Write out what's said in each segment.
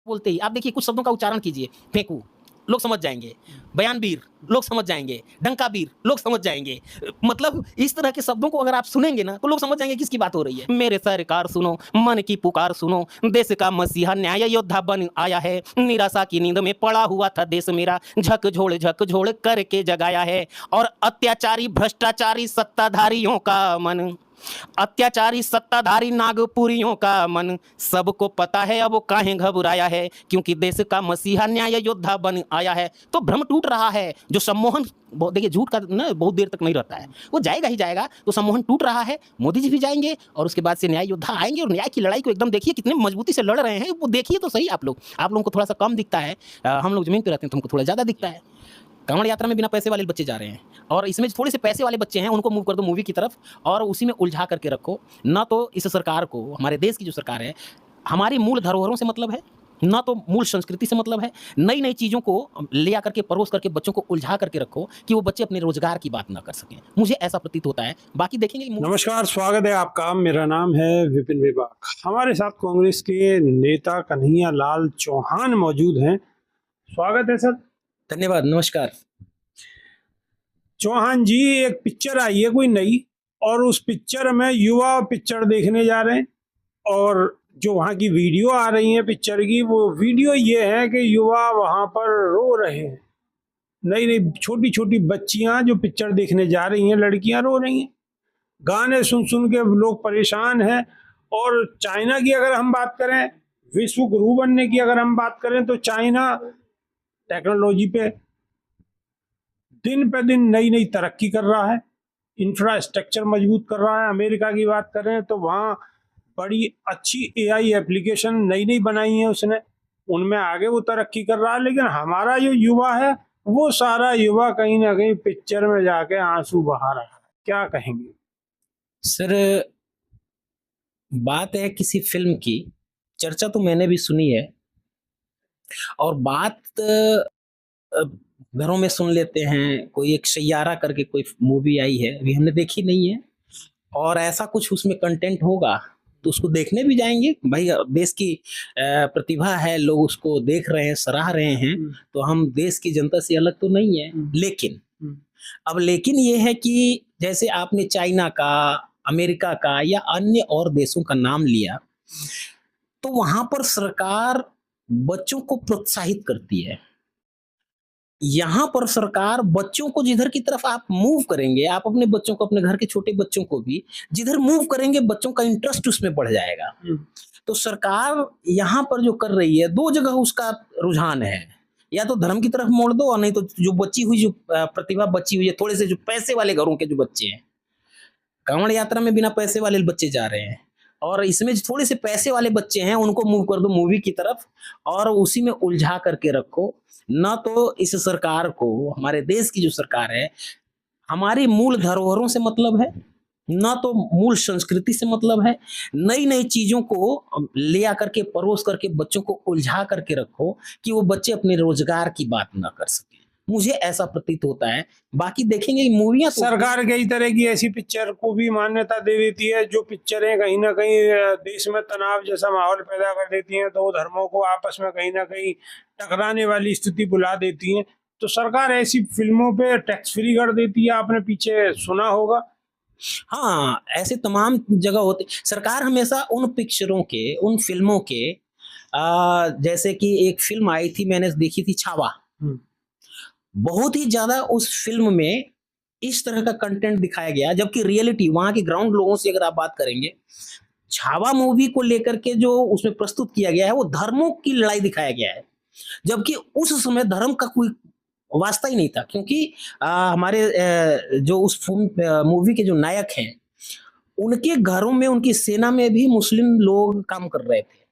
बोलते ही आप देखिए कुछ शब्दों का उच्चारण कीजिए, फेंकू लोग समझ जाएंगे, बयानवीर लोग समझ जाएंगे, डंकावीर लोग समझ जाएंगे। मतलब इस तरह के शब्दों को अगर आप सुनेंगे ना तो लोग समझ जाएंगे किसकी बात हो रही है। मेरे सरकार सुनो, मन की पुकार सुनो, देश का मसीहा न्याय योद्धा बन आया है। निराशा की नींद में पड़ा हुआ था देश मेरा, झकझोड़ करके जगाया है। और अत्याचारी भ्रष्टाचारी सत्ताधारियों का मन, अत्याचारी सत्ताधारी नागपुरियों का मन, सबको पता है अब वो काहे घबराया है, क्योंकि देश का मसीहा न्याय योद्धा बन आया है। तो भ्रम टूट रहा है। जो सम्मोहन, देखिए झूठ का ना बहुत देर तक नहीं रहता है, वो जाएगा ही जाएगा। तो सम्मोहन टूट रहा है, मोदी जी भी जाएंगे और उसके बाद से न्याय योद्धा आएंगे। और न्याय की लड़ाई को एकदम देखिए कितने मजबूती से लड़ रहे हैं, वो देखिए तो सही। आप लोगों को थोड़ा सा कम दिखता है, हम लोग जमीन पे रहते हैं तो हमको थोड़ा ज़्यादा दिखता है। कांवड़ यात्रा में बिना पैसे वाले बच्चे जा रहे हैं, और इसमें थोड़े से पैसे वाले बच्चे हैं उनको मूव कर दो मूवी की तरफ और उसी में उलझा करके रखो। ना तो इस सरकार को, हमारे देश की जो सरकार है, हमारी मूल धरोहरों से मतलब है, ना तो मूल संस्कृति से मतलब है। नई नई चीज़ों को ले आकर के परोस करके बच्चों को उलझा करके रखो कि वो बच्चे अपने रोजगार की बात ना कर सकें। मुझे ऐसा प्रतीत होता है, बाकी देखेंगे। नमस्कार, स्वागत है आपका। मेरा नाम है विपिन विभाग। हमारे साथ कांग्रेस के नेता कन्हैया लाल चौहान मौजूद हैं। स्वागत है सर। धन्यवाद, नमस्कार। चौहान जी, एक पिक्चर आई है कोई नई, और उस पिक्चर में युवा पिक्चर देखने जा रहे हैं, और जो वहाँ की वीडियो आ रही है पिक्चर की, वो वीडियो ये है कि युवा वहाँ पर रो रहे हैं। नई नई छोटी छोटी बच्चियां जो पिक्चर देखने जा रही हैं, लड़कियां रो रही हैं। गाने सुन सुन के लोग परेशान हैं। और चाइना की अगर हम बात करें, विश्व गुरु बनने की अगर हम बात करें, तो चाइना टेक्नोलॉजी पे दिन पे दिन नई नई तरक्की कर रहा है, इंफ्रास्ट्रक्चर मजबूत कर रहा है। अमेरिका की बात करें तो वहाँ बड़ी अच्छी एआई एप्लीकेशन नई नई बनाई है उसने, उनमें आगे वो तरक्की कर रहा है। लेकिन हमारा जो युवा है, वो सारा युवा कहीं ना कहीं पिक्चर में जाके आंसू बहा रहा है। क्या कहेंगे सर? बात है किसी फिल्म की, चर्चा तो मैंने भी सुनी है, और बात घरों में सुन लेते हैं। कोई एक सैयारा करके कोई मूवी आई है, अभी हमने देखी नहीं है, और ऐसा कुछ उसमें कंटेंट होगा तो उसको देखने भी जाएंगे। भाई देश की प्रतिभा है, लोग उसको देख रहे हैं, सराह रहे हैं, तो हम देश की जनता से अलग तो नहीं है। लेकिन ये है कि जैसे आपने चाइना का, अमेरिका का या अन्य और देशों का नाम लिया, तो वहां पर सरकार बच्चों को प्रोत्साहित करती है। यहाँ पर सरकार बच्चों को, जिधर की तरफ आप मूव करेंगे, आप अपने बच्चों को, अपने घर के छोटे बच्चों को भी जिधर मूव करेंगे, बच्चों का इंटरेस्ट उसमें बढ़ जाएगा। तो सरकार यहाँ पर जो कर रही है, दो जगह उसका रुझान है, या तो धर्म की तरफ मोड़ दो, और नहीं तो जो बची हुई, जो प्रतिभा बची हुई है, थोड़े से जो पैसे वाले घरों के जो बच्चे हैं, कांवड़ यात्रा में बिना पैसे वाले बच्चे जा रहे हैं, और इसमें थोड़े से पैसे वाले बच्चे हैं, उनको मूव कर दो मूवी की तरफ और उसी में उलझा करके रखो। ना तो इस सरकार को, हमारे देश की जो सरकार है, हमारी मूल धरोहरों से मतलब है, ना तो मूल संस्कृति से मतलब है। नई नई चीजों को ले आकर के परोस करके बच्चों को उलझा करके रखो कि वो बच्चे अपने रोजगार की बात ना कर सके। मुझे ऐसा प्रतीत होता है। बाकी देखेंगे मूवियां तो सरकार कई तरह की ऐसी पिक्चर को भी मान्यता दे देती है, जो पिक्चरें कहीं ना कहीं देश में तनाव जैसा माहौल पैदा कर देती हैं, दो धर्मों को आपस में कहीं ना कहीं टकराने वाली स्थिति बुला देती है। तो सरकार ऐसी फिल्मों पे टैक्स फ्री कर देती है, आपने पीछे सुना होगा। हाँ, ऐसे तमाम जगह होते। सरकार हमेशा उन पिक्चरों के, उन फिल्मों के, जैसे कि एक फिल्म आई थी, मैंने देखी थी, छावा। बहुत ही ज्यादा उस फिल्म में इस तरह का कंटेंट दिखाया गया, जबकि रियलिटी वहां के ग्राउंड लोगों से अगर आप बात करेंगे, छावा मूवी को लेकर के जो उसमें प्रस्तुत किया गया है, वो धर्मों की लड़ाई दिखाया गया है, जबकि उस समय धर्म का कोई वास्ता ही नहीं था। क्योंकि हमारे जो उस मूवी के जो नायक हैं, उनके घरों में, उनकी सेना में भी मुस्लिम लोग काम कर रहे थे।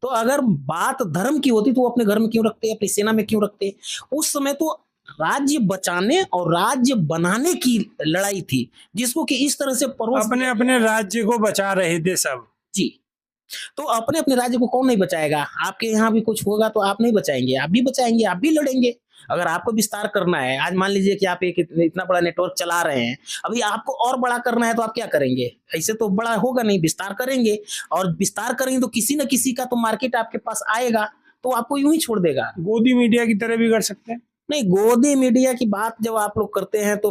तो अगर बात धर्म की होती तो वो अपने घर में क्यों रखते, अपनी सेना में क्यों रखते? उस समय तो राज्य बचाने और राज्य बनाने की लड़ाई थी, जिसको कि इस तरह से परोस अपने अपने राज्य को बचा रहे थे सब। जी। तो अपने अपने राज्य को कौन नहीं बचाएगा? आपके यहाँ भी कुछ होगा तो आप नहीं बचाएंगे, आप भी बचाएंगे, आप भी लड़ेंगे। अगर आपको विस्तार करना है, आज मान लीजिए कि आप एक इतना बड़ा नेटवर्क चला रहे हैं, अभी आपको और बड़ा करना है, तो आप क्या करेंगे? ऐसे तो बड़ा होगा नहीं, विस्तार करेंगे, और विस्तार करेंगे तो किसी न किसी का तो मार्केट आपके पास आएगा। तो आपको यूं ही छोड़ देगा। गोदी मीडिया की तरह भी कर सकते हैं। नहीं, गोदी मीडिया की बात जब आप लोग करते हैं तो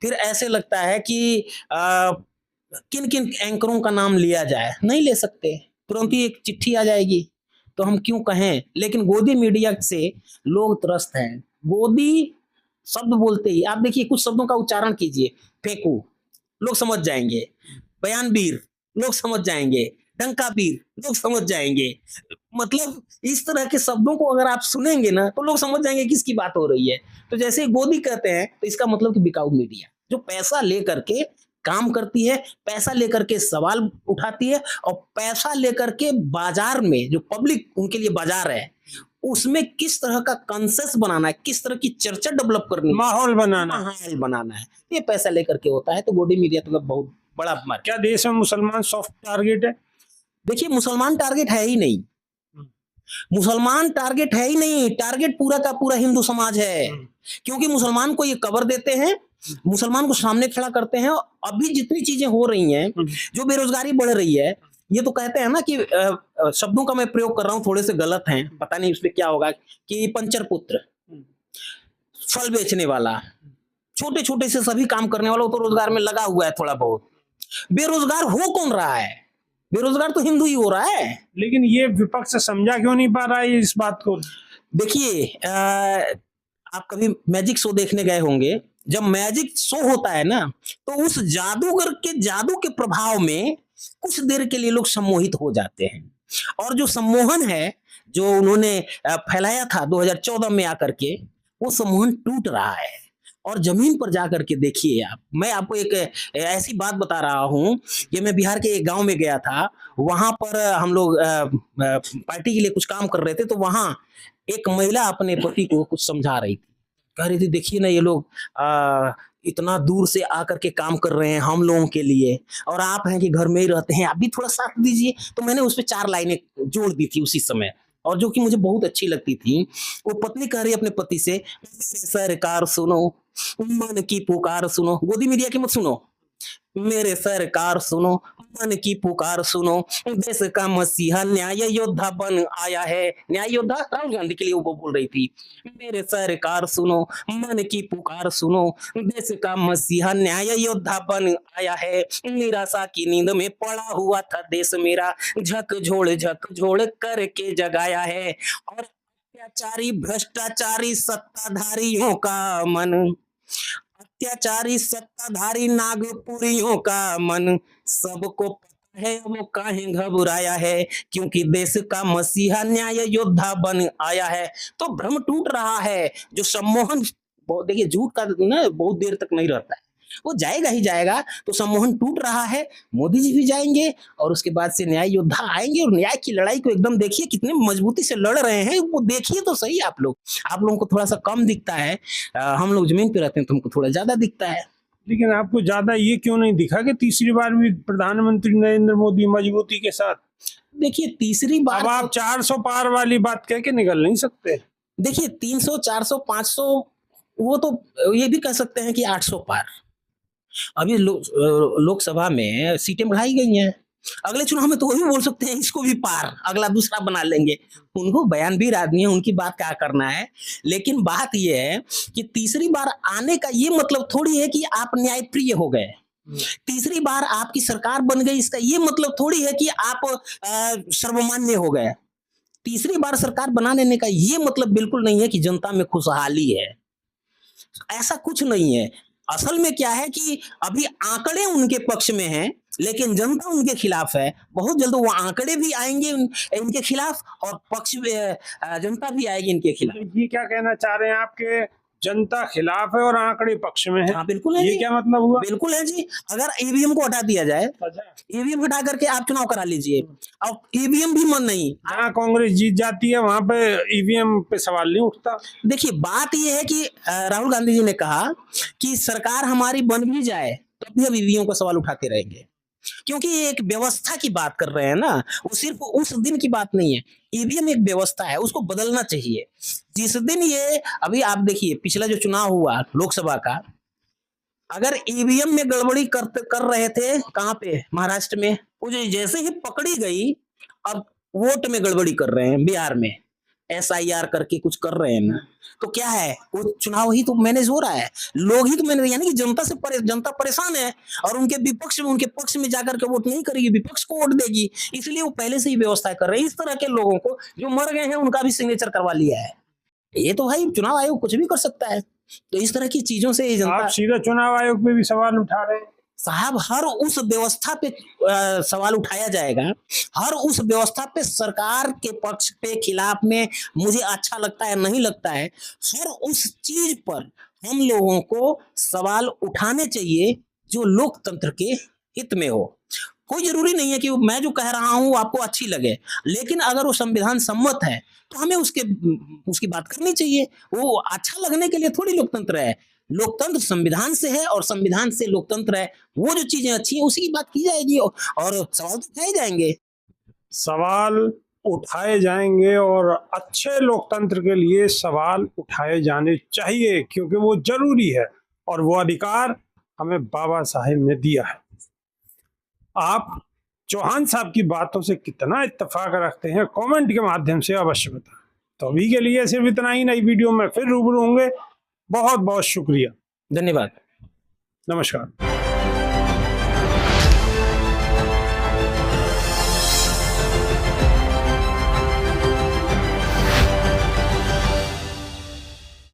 फिर ऐसे लगता है कि किन किन एंकरों का नाम लिया जाए, नहीं ले सकते, तुरंत ही एक चिट्ठी आ जाएगी, तो हम क्यों कहें। लेकिन गोदी मीडिया से लोग त्रस्त हैं। गोदी शब्द बोलते ही आप देखिए, कुछ शब्दों का उच्चारण कीजिए, फेंकू लोग समझ जाएंगे, बयानवीर लोग समझ जाएंगे, डंकावीर लोग समझ जाएंगे। मतलब इस तरह के शब्दों को अगर आप सुनेंगे ना तो लोग समझ जाएंगे किसकी बात हो रही है। तो जैसे ही गोदी कहते हैं तो इसका मतलब कि बिकाऊ मीडिया जो पैसा लेकर के काम करती है, पैसा लेकर के सवाल उठाती है, और पैसा लेकर के बाजार में जो पब्लिक उनके लिए बाजार है उसमें किस तरह का कंसेंस बनाना है, किस तरह की चर्चा डेवलप करनी है, माहौल बनाना है, ये पैसा लेकर के होता है। तो गोदी मीडिया तो बहुत बड़ा मार्केट। क्या देश में मुसलमान सॉफ्ट टारगेट है? देखिए, मुसलमान टारगेट है ही नहीं, मुसलमान टारगेट है ही नहीं, टारगेट पूरा का पूरा हिंदू समाज है। क्योंकि मुसलमान को ये कवर देते हैं, मुसलमान को सामने खड़ा करते हैं। अभी जितनी चीजें हो रही हैं, जो बेरोजगारी बढ़ रही है, ये तो कहते हैं ना कि शब्दों का मैं प्रयोग कर रहा हूं, थोड़े से गलत हैं, पता नहीं उसमें क्या होगा, कि पंचर पुत्र, फल बेचने वाला, छोटे छोटे से सभी काम करने वाला, वो तो रोजगार में लगा हुआ है थोड़ा बहुत। बेरोजगार हो कौन रहा है? बेरोजगार तो हिंदू ही हो रहा है। लेकिन ये विपक्ष समझा क्यों नहीं पा रहा है इस बात को? देखिए, आप कभी मैजिक शो देखने गए होंगे, जब मैजिक शो होता है ना तो उस जादूगर के जादू के प्रभाव में कुछ देर के लिए लोग सम्मोहित हो जाते हैं, और जो सम्मोहन है जो उन्होंने फैलाया था 2014 में आकर के, वो सम्मोहन टूट रहा है। और जमीन पर जाकर के देखिए आप, मैं आपको एक ऐसी बात बता रहा हूं कि मैं बिहार के एक गांव में गया था, वहां पर हम लोग पार्टी के लिए कुछ काम कर रहे थे, तो वहां एक महिला अपने पति को कुछ समझा रही थी, कह रही थी देखिए ना, ये लोग इतना दूर से आकर के काम कर रहे हैं हम लोगों के लिए, और आप हैं कि घर में ही रहते हैं, आप भी थोड़ा साथ दीजिए। तो मैंने उस पर 4 लाइनें जोड़ दी थी उसी समय, और जो कि मुझे बहुत अच्छी लगती थी। वो पत्नी कह रही अपने पति से, सरकार सुनो, मन की पुकार सुनो, गोदी मीडिया की मत सुनो, मेरे सरकार सुनो, मन की पुकार सुनो, देश का मसीहा न्याय योद्धा बन आया है। न्याय योद्धा राहुल गांधी के लिए वो बोल रही थी, मेरे सरकार सुनो, मन की पुकार सुनो, देश का मसीहा न्याय योद्धा बन आया है। निराशा की नींद में पड़ा हुआ था देश मेरा, झकझोड़ करके जगाया है। और अत्याचारी भ्रष्टाचारी सत्ताधारियों का मन, अत्याचारी सत्ताधारी नागपुरियों का मन, सबको पता है वो काहे घबराया है, क्योंकि देश का मसीहा न्याय योद्धा बन आया है। तो भ्रम टूट रहा है। जो सम्मोहन, देखिए झूठ का ना बहुत देर तक नहीं रहता है, वो जाएगा ही जाएगा। तो सम्मोहन टूट रहा है, मोदी जी भी जाएंगे, और उसके बाद से न्याय योद्धा आएंगे, और न्याय की लड़ाई को एकदम देखिए कितने मजबूती से लड़ रहे हैं, वो देखिए तो सही। आप लोगों को थोड़ा सा कम दिखता है, हम लोग जमीन पे रहते हैं तो हमको थोड़ा ज्यादा दिखता है। लेकिन आपको ज्यादा ये क्यों नहीं दिखा कि तीसरी बार भी प्रधानमंत्री नरेंद्र मोदी मजबूती के साथ? देखिए, तीसरी बार अब आप 400 पार वाली बात कह के निकल नहीं सकते। देखिए, 300, 400, 500, वो तो ये भी कह सकते हैं कि 800 पार। अभी लोकसभा में सीटें बढ़ाई गई हैं, अगले चुनाव में तो वो भी बोल सकते हैं इसको भी पार, अगला दूसरा बना लेंगे। उनको बयानवीर आदमी है, उनकी बात क्या करना है। लेकिन बात ये है कि तीसरी बार आने का ये मतलब थोड़ी है कि आप न्यायप्रिय हो गए, तीसरी बार आपकी सरकार बन गई, इसका ये मतलब थोड़ी है कि आप सर्वमान्य हो गए। तीसरी बार सरकार बना लेने का ये मतलब बिल्कुल नहीं है कि जनता में खुशहाली है, ऐसा कुछ नहीं है। असल में क्या है कि अभी आंकड़े उनके पक्ष में हैं, लेकिन जनता उनके खिलाफ है। बहुत जल्द वो आंकड़े भी आएंगे इनके खिलाफ, और पक्ष जनता भी आएगी इनके खिलाफ। तो ये क्या कहना चाह रहे हैं आपके, जनता खिलाफ है और आंकड़े पक्ष में है? हाँ बिल्कुल है ये जी। क्या मतलब हुआ? बिल्कुल है जी। अगर ईवीएम को हटा दिया जाए, ईवीएम हटा करके आप चुनाव करा लीजिए, अब ईवीएम भी मन नहीं, जहाँ कांग्रेस जीत जाती है वहां पे ईवीएम पे सवाल नहीं उठता। देखिए बात यह है कि राहुल गांधी जी ने कहा कि सरकार हमारी बन भी जाए तो भी हम ईवीएम का सवाल उठाते रहेंगे, क्योंकि ये एक व्यवस्था की बात कर रहे हैं ना, वो सिर्फ उस दिन की बात नहीं है। ईवीएम एक व्यवस्था है, उसको बदलना चाहिए। जिस दिन ये, अभी आप देखिए पिछला जो चुनाव हुआ लोकसभा का, अगर ईवीएम में गड़बड़ी कर रहे थे, कहां पे, महाराष्ट्र में, वो जैसे ही पकड़ी गई, अब वोट में गड़बड़ी कर रहे हैं बिहार में। SIR करके कुछ कर रहे हैं ना, तो क्या है, वो चुनाव ही तो मैनेज हो रहा है, लोग ही तो मैंने, यानी कि जनता परेशान है और उनके विपक्ष में, उनके पक्ष में जाकर के वोट नहीं करेगी, विपक्ष को वोट देगी, इसलिए वो पहले से ही व्यवस्था कर रहे हैं। इस तरह के लोगों को जो मर गए हैं उनका भी सिग्नेचर करवा लिया है। ये तो भाई चुनाव आयोग कुछ भी कर सकता है, तो इस तरह की चीजों से आप जनता, सीधा चुनाव आयोग पे भी सवाल उठा रहे हैं। साहब हर उस व्यवस्था पे सवाल उठाया जाएगा, हर उस व्यवस्था पे, सरकार के पक्ष पे, खिलाफ में, मुझे अच्छा लगता है नहीं लगता है, हर उस चीज पर हम लोगों को सवाल उठाने चाहिए जो लोकतंत्र के हित में हो। कोई जरूरी नहीं है कि मैं जो कह रहा हूं आपको अच्छी लगे, लेकिन अगर वो संविधान सम्मत है तो हमें उसकी बात करनी चाहिए। वो अच्छा लगने के लिए थोड़ी लोकतंत्र है, लोकतंत्र संविधान से है और संविधान से लोकतंत्र है। वो जो चीजें अच्छी हैं उसी की बात की जाएगी और सवाल तो उठाए जाएंगे। सवाल उठाए जाएंगे और अच्छे लोकतंत्र के लिए सवाल उठाए जाने चाहिए, क्योंकि वो जरूरी है और वो अधिकार हमें बाबा साहेब ने दिया है। आप चौहान साहब की बातों से कितना इत्तेफाक रखते हैं, कमेंट के माध्यम से अवश्य बताएं। तो अभी के लिए सिर्फ इतना ही, नई वीडियो में फिर रूबरू होंगे। बहुत बहुत शुक्रिया, धन्यवाद, नमस्कार।